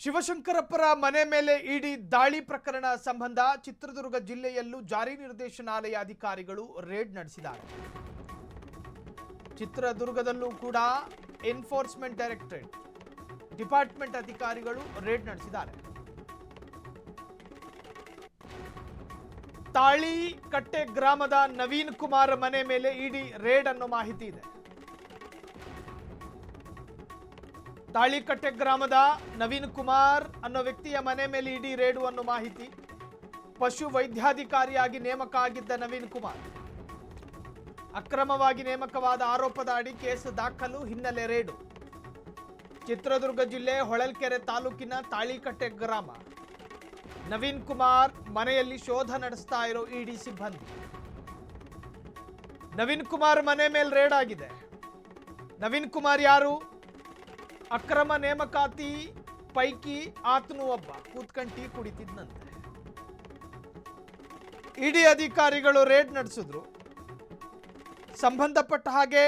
ಶಿವಶಂಕರಪ್ಪರ ಮನೆ ಮೇಲೆ ಇಡಿ ದಾಳಿ ಪ್ರಕರಣ ಸಂಬಂಧ ಚಿತ್ರದುರ್ಗ ಜಿಲ್ಲೆಯಲ್ಲೂ ಜಾರಿ ನಿರ್ದೇಶನಾಲಯ ಅಧಿಕಾರಿಗಳು ರೇಡ್ ನಡೆಸಿದ್ದಾರೆ. ಚಿತ್ರದುರ್ಗದಲ್ಲೂ ಕೂಡ ಎನ್ಫೋರ್ಸ್ಮೆಂಟ್ ಡೈರೆಕ್ಟರೇಟ್ ಡಿಪಾರ್ಟ್ಮೆಂಟ್ ಅಧಿಕಾರಿಗಳು ರೇಡ್ ನಡೆಸಿದ್ದಾರೆ. ತಾಳಿಕಟ್ಟೆ ಗ್ರಾಮದ ನವೀನ್ ಕುಮಾರ್ ಮನೆ ಮೇಲೆ ಇಡಿ ರೇಡ್ ಅನ್ನೋ ಮಾಹಿತಿ ಇದೆ. ತಾಳಿಕಟ್ಟೆ ಗ್ರಾಮದ ನವೀನ್ ಕುಮಾರ್ ಅನ್ನೋ ವ್ಯಕ್ತಿಯ ಮನೆ ಮೇಲೆ ಇಡಿ ರೇಡು ಅನ್ನೋ ಮಾಹಿತಿ. ಪಶು ವೈದ್ಯಾಧಿಕಾರಿಯಾಗಿ ನೇಮಕ ಆಗಿದ್ದ ನವೀನ್ ಕುಮಾರ್ ಅಕ್ರಮವಾಗಿ ನೇಮಕವಾದ ಆರೋಪದ ಅಡಿ ಕೇಸ್ ದಾಖಲು, ಹಿನ್ನೆಲೆ ರೇಡು. ಚಿತ್ರದುರ್ಗ ಜಿಲ್ಲೆ ಹೊಳಲ್ಕೆರೆ ತಾಲೂಕಿನ ತಾಳಿಕಟ್ಟೆ ಗ್ರಾಮ ನವೀನ್ ಕುಮಾರ್ ಮನೆಯಲ್ಲಿ ಶೋಧ ನಡೆಸ್ತಾ ಇರೋ ಇಡಿ ಸಿಬ್ಬಂದಿ. ನವೀನ್ ಕುಮಾರ್ ಮನೆ ಮೇಲೆ ರೇಡ್ ಆಗಿದೆ. ನವೀನ್ ಕುಮಾರ್ ಯಾರು? ಅಕ್ರಮ ನೇಮಕಾತಿ ಪೈಕಿ ಆತನು ಒಬ್ಬ. ಕೂತ್ಕೊಂಡು ಟೀ ಕುಡಿತಿದ್ನಂತೆ. ಇಡಿ ಅಧಿಕಾರಿಗಳು ರೇಡ್ ನಡೆಸಿದ್ರು. ಸಂಬಂಧಪಟ್ಟ ಹಾಗೆ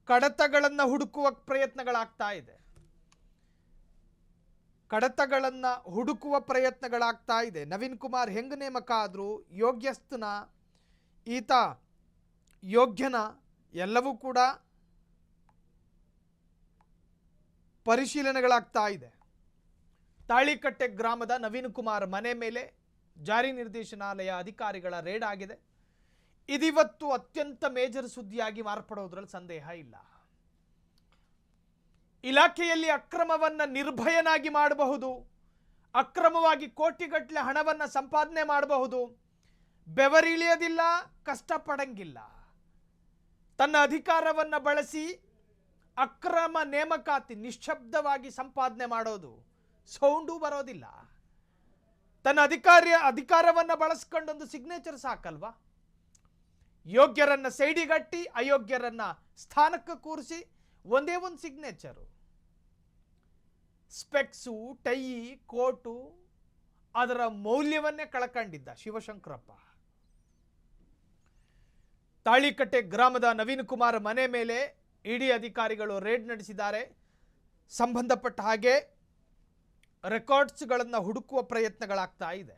ಕಡತಗಳನ್ನು ಹುಡುಕುವ ಪ್ರಯತ್ನಗಳಾಗ್ತಾ ಇದೆ. ನವೀನ್ ಕುಮಾರ್ ಹೆಂಗ್ ನೇಮಕ ಆದ್ರು, ಯೋಗ್ಯಸ್ಥನ, ಈತ ಯೋಗ್ಯನ, ಎಲ್ಲವೂ ಕೂಡ ಪರಿಶೀಲನೆಗಳಾಗ್ತಾ ಇದೆ. ತಾಳಿಕಟ್ಟೆ ಗ್ರಾಮದ ನವೀನ್ ಕುಮಾರ್ ಮನೆ ಮೇಲೆ ಜಾರಿ ನಿರ್ದೇಶನಾಲಯ ಅಧಿಕಾರಿಗಳ ರೇಡ್ ಆಗಿದೆ. ಇದಿವತ್ತು ಅತ್ಯಂತ ಮೇಜರ್ ಸುದ್ದಿಯಾಗಿ ಮಾರ್ಪಡೋದ್ರಲ್ಲಿ ಸಂದೇಹ ಇಲ್ಲ. ಇಲಾಖೆಯಲ್ಲಿ ಅಕ್ರಮವನ್ನ ನಿರ್ಭಯನಾಗಿ ಮಾಡಬಹುದು, ಅಕ್ರಮವಾಗಿ ಕೋಟಿಗಟ್ಟಲೆ ಹಣವನ್ನ ಸಂಪಾದನೆ ಮಾಡಬಹುದು, ಬೆವರಿಳಿಯೋದಿಲ್ಲ, ಕಷ್ಟಪಡಂಗಿಲ್ಲ. ತನ್ನ ಅಧಿಕಾರವನ್ನ ಬಳಸಿ ಅಕ್ರಮ ನೇಮಕಾತಿ ನಿಶ್ಶಬ್ದವಾಗಿ ಸಂಪಾದನೆ ಮಾಡೋದು, ಸೌಂಡು ಬರೋದಿಲ್ಲ. ತನ್ನ ಅಧಿಕಾರವನ್ನ ಬಳಸ್ಕೊಂಡೊಂದು ಸಿಗ್ನೇಚರ್ ಸಾಕಲ್ವಾ? ಯೋಗ್ಯರನ್ನ ಸೈಡಿಗಟ್ಟಿ ಅಯೋಗ್ಯರನ್ನ ಸ್ಥಾನಕ್ಕೆ ಕೂರಿಸಿ ಒಂದೇ ಒಂದು ಸಿಗ್ನೇಚರು. ಸ್ಪೆಕ್ಸು, ಟೈ, ಕೋಟು ಅದರ ಮೌಲ್ಯವನ್ನೇ ಕಳಕೊಂಡಿದ್ದ ಶಿವಶಂಕರಪ್ಪ. ತಾಳಿಕಟ್ಟೆ ಗ್ರಾಮದ ನವೀನ್ ಕುಮಾರ್ ಮನೆ ಮೇಲೆ ಇಡಿ ಅಧಿಕಾರಿಗಳು ರೇಡ್ ನಡೆಸಿದ್ದಾರೆ. ಸಂಬಂಧಪಟ್ಟ ಹಾಗೆ ರೆಕಾರ್ಡ್ಸ್ಗಳನ್ನು ಹುಡುಕುವ ಪ್ರಯತ್ನಗಳಾಗ್ತಾ ಇದೆ.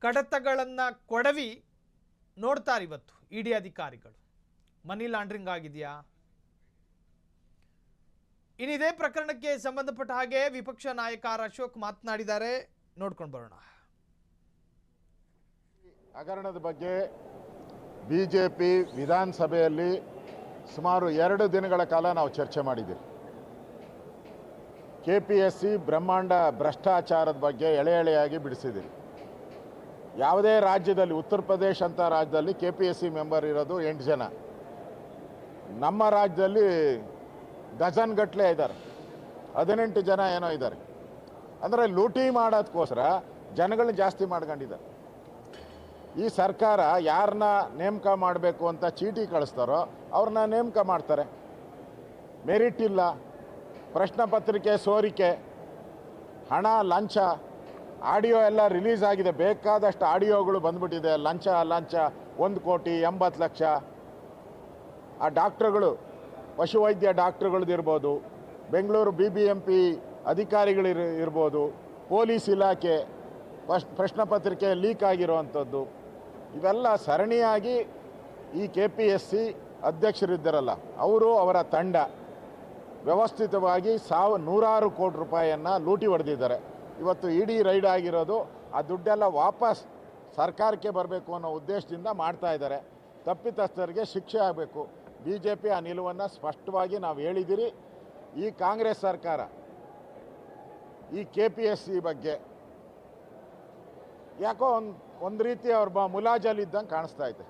ಕಡತಗಳನ್ನು ಕೊಡವಿ ನೋಡ್ತಾರೆ ಇವತ್ತು ಇಡಿ ಅಧಿಕಾರಿಗಳು. ಮನಿ ಲಾಂಡ್ರಿಂಗ್ ಆಗಿದೆಯಾ? ಇನ್ನಿದೇ ಪ್ರಕರಣಕ್ಕೆ ಸಂಬಂಧಪಟ್ಟ ಹಾಗೆ ವಿಪಕ್ಷ ನಾಯಕ ಅಶೋಕ್ ಮಾತನಾಡಿದ್ದಾರೆ, ನೋಡ್ಕೊಂಡು ಬರೋಣ. ಹಗರಣದ ಬಗ್ಗೆ ಬಿಜೆಪಿ ವಿಧಾನಸಭೆಯಲ್ಲಿ ಸುಮಾರು 2 ದಿನಗಳ ಕಾಲ ನಾವು ಚರ್ಚೆ ಮಾಡಿದ್ದೀವಿ. ಕೆಪಿಎಸ್ಸಿ ಬ್ರಹ್ಮಾಂಡ ಭ್ರಷ್ಟಾಚಾರದ ಬಗ್ಗೆ ಎಳೆಯಾಗಿ ಬಿಡಿಸಿದ್ದೀರಿ. ಯಾವುದೇ ರಾಜ್ಯದಲ್ಲಿ, ಉತ್ತರ ಪ್ರದೇಶ ಅಂತ ರಾಜ್ಯದಲ್ಲಿ ಕೆಪಿಎಸ್ಸಿ ಮೆಂಬರ್ ಇರೋದು 8 ಜನ. ನಮ್ಮ ರಾಜ್ಯದಲ್ಲಿ ಡಜನ್ ಗಟ್ಟಲೆ ಇದ್ದಾರೆ, 18 ಜನ ಏನೋ ಇದ್ದಾರೆ. ಅಂದರೆ ಲೂಟಿ ಮಾಡೋದಕ್ಕೋಸ್ಕರ ಜನಗಳನ್ನ ಜಾಸ್ತಿ ಮಾಡ್ಕೊಂಡಿದ್ದಾರೆ. ಈ ಸರ್ಕಾರ ಯಾರನ್ನ ನೇಮಕ ಮಾಡಬೇಕು ಅಂತ ಚೀಟಿ ಕಳಿಸ್ತಾರೋ ಅವ್ರನ್ನ ನೇಮಕ ಮಾಡ್ತಾರೆ. ಮೆರಿಟ್ ಇಲ್ಲ, ಪ್ರಶ್ನೆ ಪತ್ರಿಕೆ ಸೋರಿಕೆ, ಹಣ, ಲಂಚ, ಆಡಿಯೋ ಎಲ್ಲ ರಿಲೀಸ್ ಆಗಿದೆ. ಬೇಕಾದಷ್ಟು ಆಡಿಯೋಗಳು ಬಂದ್ಬಿಟ್ಟಿದೆ. ಲಂಚ 1,80,00,000. ಆ ಡಾಕ್ಟ್ರುಗಳು, ಪಶುವೈದ್ಯ ಡಾಕ್ಟ್ರುಗಳದ್ದಿರ್ಬೋದು, ಬೆಂಗಳೂರು BBMP ಅಧಿಕಾರಿಗಳಿರ್ಬೋದು, ಪೊಲೀಸ್ ಇಲಾಖೆ ಪ್ರಶ್ನೆ ಪತ್ರಿಕೆ ಲೀಕ್ ಆಗಿರುವಂಥದ್ದು, ಇವೆಲ್ಲ ಸರಣಿಯಾಗಿ ಈ KPSC ಅಧ್ಯಕ್ಷರಿದ್ದಾರಲ್ಲ ಅವರು, ಅವರ ತಂಡ ವ್ಯವಸ್ಥಿತವಾಗಿ ನೂರಾರು ಕೋಟಿ ರೂಪಾಯಿಯನ್ನು ಲೂಟಿ ಹೊಡೆದಿದ್ದಾರೆ. ಇವತ್ತು ಇಡಿ ರೈಡ್ ಆಗಿರೋದು ಆ ದುಡ್ಡೆಲ್ಲ ವಾಪಸ್ ಸರ್ಕಾರಕ್ಕೆ ಬರಬೇಕು ಅನ್ನೋ ಉದ್ದೇಶದಿಂದ ಮಾಡ್ತಾ ಇದ್ದಾರೆ. ತಪ್ಪಿತಸ್ಥರಿಗೆ ಶಿಕ್ಷೆ ಆಗಬೇಕು. BJP ಆ ನಿಲುವನ್ನು ಸ್ಪಷ್ಟವಾಗಿ ನಾವು ಹೇಳಿದ್ದೀರಿ. ಈ ಕಾಂಗ್ರೆಸ್ ಸರ್ಕಾರ ಈ KPSC ಬಗ್ಗೆ ಯಾಕೋ ಒಂದು ರೀತಿ ಅವ್ರ ಮುಲಾಜಲ್ಲಿದ್ದಂಗೆ ಕಾಣಿಸ್ತಾ ಇದೆ.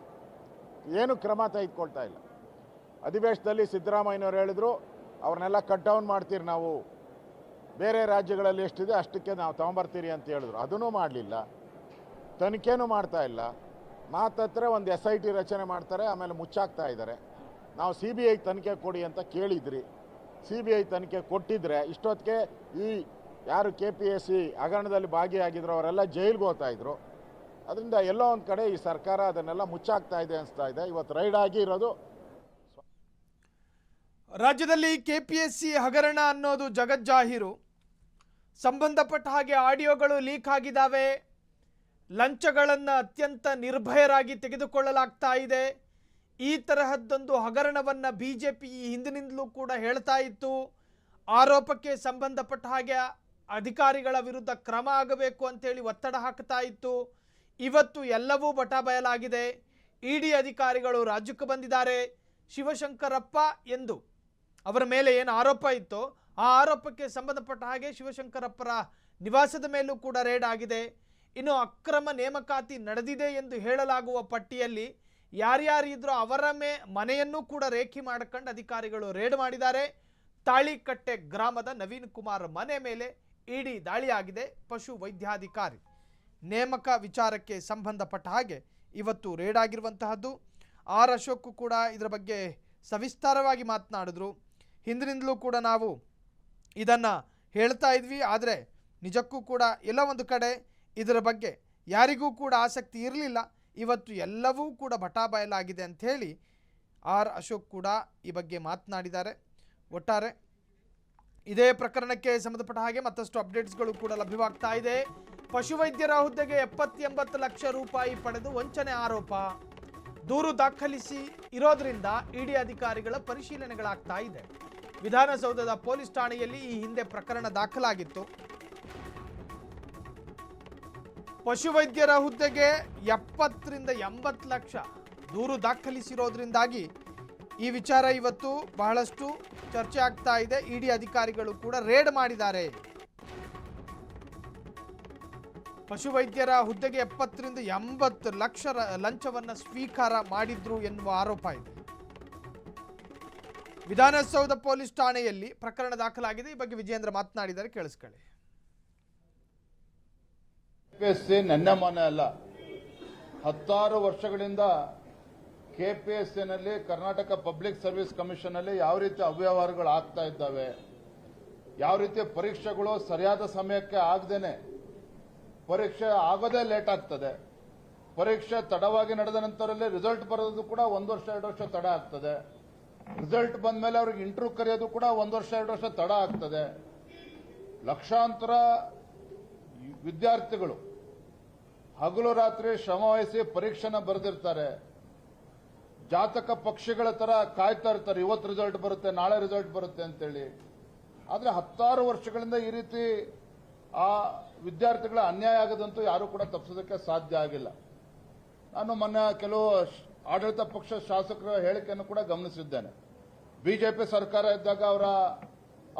ಏನು ಕ್ರಮ ತೆಗೆದುಕೊಳ್ತಾ ಇಲ್ಲ. ಅಧಿವೇಶನದಲ್ಲಿ ಸಿದ್ದರಾಮಯ್ಯನವರು ಹೇಳಿದ್ರು ಅವ್ರನ್ನೆಲ್ಲ ಕಟ್ ಡೌನ್ ಮಾಡ್ತೀರಿ, ನಾವು ಬೇರೆ ರಾಜ್ಯಗಳಲ್ಲಿ ಎಷ್ಟಿದೆ ಅಷ್ಟಕ್ಕೆ ನಾವು ತೊಗೊಂಬರ್ತೀರಿ ಅಂತ ಹೇಳಿದ್ರು. ಅದನ್ನೂ ಮಾಡಲಿಲ್ಲ. ತನಿಖೆನೂ ಮಾಡ್ತಾ ಇಲ್ಲ. ಮಾತತ್ರ ಒಂದು SIT ರಚನೆ ಮಾಡ್ತಾರೆ, ಆಮೇಲೆ ಮುಚ್ಚಾಕ್ತಾ ಇದ್ದಾರೆ. ನಾವು CBI ತನಿಖೆ ಕೊಡಿ ಅಂತ ಕೇಳಿದ್ರಿ. CBI ತನಿಖೆ ಕೊಟ್ಟಿದ್ರೆ ಇಷ್ಟೊತ್ತಿಗೆ ಈ ಯಾರು KPSC ಹಗರಣದಲ್ಲಿ ಭಾಗಿಯಾಗಿದ್ರು ಅವರೆಲ್ಲ ಜೈಲಿಗೆ ಹೋಗ್ತಾ ಇದ್ರು. ಅದರಿಂದ ಎಲ್ಲೋ ಒಂದು ಕಡೆ ಈ ಸರ್ಕಾರ ಅದನ್ನೆಲ್ಲ ಮುಚ್ಚಾಕ್ತಾ ಇದೆ ಅನಿಸ್ತಾ ಇದೆ. ಇವತ್ತು ರೈಡ್ ಆಗಿ ಇರೋದು ರಾಜ್ಯದಲ್ಲಿ ಕೆಪಿಎಸ್ಸಿ ಹಗರಣ ಅನ್ನೋದು ಜಗಜ್ಜಾಹೀರು. ಸಂಬಂಧಪಟ್ಟ ಹಾಗೆ ಆಡಿಯೋಗಳು ಲೀಕ್ ಆಗಿದ್ದಾವೆ. ಲಂಚಗಳನ್ನು ಅತ್ಯಂತ ನಿರ್ಭಯರಾಗಿ ತೆಗೆದುಕೊಳ್ಳಲಾಗ್ತಾ ಇದೆ. ಈ ತರಹದ್ದೊಂದು ಹಗರಣವನ್ನು ಬಿಜೆಪಿ ಈ ಹಿಂದಿನಿಂದಲೂ ಕೂಡ ಹೇಳ್ತಾ ಇತ್ತು. ಆರೋಪಕ್ಕೆ ಸಂಬಂಧಪಟ್ಟ ಹಾಗೆ ಅಧಿಕಾರಿಗಳ ವಿರುದ್ಧ ಕ್ರಮ ಆಗಬೇಕು ಅಂತೇಳಿ ಒತ್ತಡ ಹಾಕ್ತಾ ಇತ್ತು. ಇವತ್ತು ಎಲ್ಲವೂ ಬಟಾಬಯಲಾಗಿದೆ. ಇಡಿ ಅಧಿಕಾರಿಗಳು ರಾಜ್ಯಕ್ಕೆ ಬಂದಿದ್ದಾರೆ. ಶಿವಶಂಕರಪ್ಪ ಎಂದು ಅವರ ಮೇಲೆ ಏನು ಆರೋಪ ಇತ್ತೋ ಆ ಆರೋಪಕ್ಕೆ ಸಂಬಂಧಪಟ್ಟ ಹಾಗೆ ಶಿವಶಂಕರಪ್ಪರ ನಿವಾಸದ ಮೇಲೂ ಕೂಡ ರೇಡ್ ಆಗಿದೆ. ಇನ್ನು ಅಕ್ರಮ ನೇಮಕಾತಿ ನಡೆದಿದೆ ಎಂದು ಹೇಳಲಾಗುವ ಪಟ್ಟಿಯಲ್ಲಿ ಯಾರ್ಯಾರಿದ್ರೋ ಅವರ ಮನೆಯನ್ನು ಕೂಡ ರೇಖಿ ಮಾಡಿಕೊಂಡು ಅಧಿಕಾರಿಗಳು ರೇಡ್ ಮಾಡಿದ್ದಾರೆ. ತಾಳಿಕಟ್ಟೆ ಗ್ರಾಮದ ನವೀನ್ ಕುಮಾರ್ ಮನೆ ಮೇಲೆ ಇಡಿ ದಾಳಿಯಾಗಿದೆ. ಪಶು ವೈದ್ಯಾಧಿಕಾರಿ ನೇಮಕ ವಿಚಾರಕ್ಕೆ ಸಂಬಂಧಪಟ್ಟ ಹಾಗೆ ಇವತ್ತು ರೇಡ್ ಆಗಿರುವಂತಹದ್ದು. ಆರ್ ಅಶೋಕ್ ಕೂಡ ಇದರ ಬಗ್ಗೆ ಸವಿಸ್ತಾರವಾಗಿ ಮಾತನಾಡಿದ್ರು. ಹಿಂದಿನಿಂದಲೂ ಕೂಡ ನಾವು ಇದನ್ನು ಹೇಳ್ತಾ ಇದ್ವಿ, ಆದರೆ ನಿಜಕ್ಕೂ ಕೂಡ ಎಲ್ಲ ಒಂದು ಕಡೆ ಇದರ ಬಗ್ಗೆ ಯಾರಿಗೂ ಕೂಡ ಆಸಕ್ತಿ ಇರಲಿಲ್ಲ. ಇವತ್ತು ಎಲ್ಲವೂ ಕೂಡ ಬಟಾಬಯಲಾಗಿದೆ ಅಂಥೇಳಿ ಆರ್ ಅಶೋಕ್ ಕೂಡ ಈ ಬಗ್ಗೆ ಮಾತನಾಡಿದ್ದಾರೆ. ಒಟ್ಟಾರೆ ಇದೇ ಪ್ರಕರಣಕ್ಕೆ ಸಂಬಂಧಪಟ್ಟ ಹಾಗೆ ಮತ್ತಷ್ಟು ಅಪ್ಡೇಟ್ಸ್ಗಳು ಕೂಡ ಲಭ್ಯವಾಗ್ತಾ ಇದೆ. ಪಶುವೈದ್ಯರ ಹುದ್ದೆಗೆ 70-80 ಲಕ್ಷ ರೂಪಾಯಿ ಪಡೆದು ವಂಚನೆ ಆರೋಪ. ದೂರು ದಾಖಲಿಸಿ ಇರೋದ್ರಿಂದ ಇಡಿ ಅಧಿಕಾರಿಗಳ ಪರಿಶೀಲನೆಗಳಾಗ್ತಾ ಇದೆ. ವಿಧಾನಸೌಧದ ಪೊಲೀಸ್ ಠಾಣೆಯಲ್ಲಿ ಈ ಹಿಂದೆ ಪ್ರಕರಣ ದಾಖಲಾಗಿತ್ತು. ಪಶುವೈದ್ಯರ ಹುದ್ದೆಗೆ 70-80 ಲಕ್ಷ ದೂರು ದಾಖಲಿಸಿರೋದ್ರಿಂದಾಗಿ ಈ ವಿಚಾರ ಇವತ್ತು ಬಹಳಷ್ಟು ಚರ್ಚೆ ಆಗ್ತಾ ಇದೆ. ಇಡಿ ಅಧಿಕಾರಿಗಳು ಕೂಡ ರೇಡ್ ಮಾಡಿದ್ದಾರೆ. ಪಶುವೈದ್ಯರ ಹುದ್ದೆಗೆ 70-80 ಲಕ್ಷ ಲಂಚವನ್ನು ಸ್ವೀಕಾರ ಮಾಡಿದ್ರು ಎನ್ನುವ ಆರೋಪ ಇದೆ. ವಿಧಾನಸೌಧ ಪೊಲೀಸ್ ಠಾಣೆಯಲ್ಲಿ ಪ್ರಕರಣ ದಾಖಲಾಗಿದೆ. ಈ ಬಗ್ಗೆ ವಿಜೇಂದ್ರ ಮಾತನಾಡಿದ್ದಾರೆ, ಕೇಳಿಸ್ಕೊಳ್ಳಿ. ಕೆಪಿಎಸ್ಸಿ ನನ್ನ ಮನೆ ಅಲ್ಲ. 10 ವರ್ಷಗಳಿಂದ ಕೆಪಿಎಸ್ಸಿನಲ್ಲಿ ಕರ್ನಾಟಕ ಪಬ್ಲಿಕ್ ಸರ್ವಿಸ್ ಕಮಿಷನ್ ಅಲ್ಲಿ ಯಾವ ರೀತಿ ಅವ್ಯವಹಾರಗಳು ಆಗ್ತಾ ಇದ್ದಾವೆ, ಯಾವ ರೀತಿ ಪರೀಕ್ಷೆಗಳು ಸರಿಯಾದ ಸಮಯಕ್ಕೆ ಆಗದೇನೆ ಪರೀಕ್ಷೆ ಆಗೋದೇ ಲೇಟ್ ಆಗ್ತದೆ, ಪರೀಕ್ಷೆ ತಡವಾಗಿ ನಡೆದ ನಂತರಲ್ಲೇ ರಿಸಲ್ಟ್ ಬರೋದು ಕೂಡ 1 ವರ್ಷ 2 ವರ್ಷ ತಡ ಆಗ್ತದೆ, ರಿಸಲ್ಟ್ ಬಂದ ಮೇಲೆ ಅವ್ರಿಗೆ ಇಂಟರ್ವ್ಯೂ ಕರೆಯೋದು ಕೂಡ 1 ವರ್ಷ 2 ವರ್ಷ ತಡ ಆಗ್ತದೆ. ಲಕ್ಷಾಂತರ ವಿದ್ಯಾರ್ಥಿಗಳು ಹಗಲು ರಾತ್ರಿ ಶ್ರಮವಹಿಸಿ ಪರೀಕ್ಷೆನ ಬರೆದಿರ್ತಾರೆ. ಜಾತಕ ಪಕ್ಷಿಗಳ ತರ ಕಾಯ್ತಾ ಇರ್ತಾರೆ, ಇವತ್ತು ರಿಸಲ್ಟ್ ಬರುತ್ತೆ ನಾಳೆ ರಿಸಲ್ಟ್ ಬರುತ್ತೆ ಅಂತೇಳಿ. ಆದರೆ 10 ವರ್ಷಗಳಿಂದ ಈ ರೀತಿ ಆ ವಿದ್ಯಾರ್ಥಿಗಳ ಅನ್ಯಾಯ ಆಗದಂತೂ ಯಾರು ಕೂಡ ತಪ್ಪಿಸೋದಕ್ಕೆ ಸಾಧ್ಯ ಆಗಿಲ್ಲ. ನಾನು ಮೊನ್ನೆ ಕೆಲವು ಆಡಳಿತ ಪಕ್ಷ ಶಾಸಕರ ಹೇಳಿಕೆಯನ್ನು ಕೂಡ ಗಮನಿಸಿದ್ದೇನೆ. ಬಿಜೆಪಿ ಸರ್ಕಾರ ಇದ್ದಾಗ ಅವರ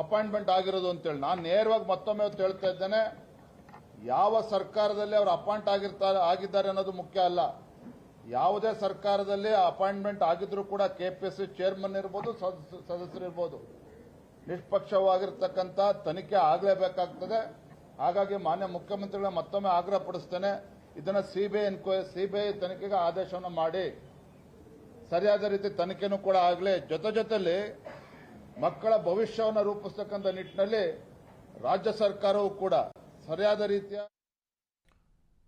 ಅಪಾಯಿಂಟ್ಮೆಂಟ್ ಆಗಿರೋದು ಅಂತೇಳಿ. ನಾನು ನೇರವಾಗಿ ಮತ್ತೊಮ್ಮೆ ಹೇಳ್ತಾ ಇದ್ದೇನೆ, ಯಾವ ಸರ್ಕಾರದಲ್ಲಿ ಅವರು ಅಪಾಯಿಂಟ್ ಆಗಿದ್ದಾರೆ ಅನ್ನೋದು ಮುಖ್ಯ ಅಲ್ಲ. ಯಾವುದೇ ಸರ್ಕಾರದಲ್ಲಿ ಅಪಾಯಿಂಟ್ಮೆಂಟ್ ಆಗಿದ್ರೂ ಕೂಡ ಕೆಪಿಎಸ್ಸಿ ಚೇರ್ಮನ್ ಇರ್ಬೋದು, ಸದಸ್ಯರಿರ್ಬೋದು, ನಿಷ್ಪಕ್ಷವಾಗಿರ್ತಕ್ಕಂಥ ತನಿಖೆ ಆಗಲೇಬೇಕಾಗ್ತದೆ. ಹಾಗಾಗಿ ಮಾನ್ಯ ಮುಖ್ಯಮಂತ್ರಿಗಳ ಮತ್ತೊಮ್ಮೆ ಆಗ್ರಹ ಪಡಿಸ್ತೇನೆ, ಇದನ್ನ ಸಿಬಿಐ ತನಿಖೆಗೆ ಆದೇಶವನ್ನು ಮಾಡಿ ಸರಿಯಾದ ರೀತಿ ತನಿಖೆನೂ ಕೂಡ ಆಗಲಿ. ಜೊತೆಲಿ ಮಕ್ಕಳ ಭವಿಷ್ಯವನ್ನು ರೂಪಿಸ್ತಕ್ಕಂಥ ನಿಟ್ಟಿನಲ್ಲಿ ರಾಜ್ಯ ಸರ್ಕಾರವೂ ಕೂಡ ಸರಿಯಾದ ರೀತಿಯ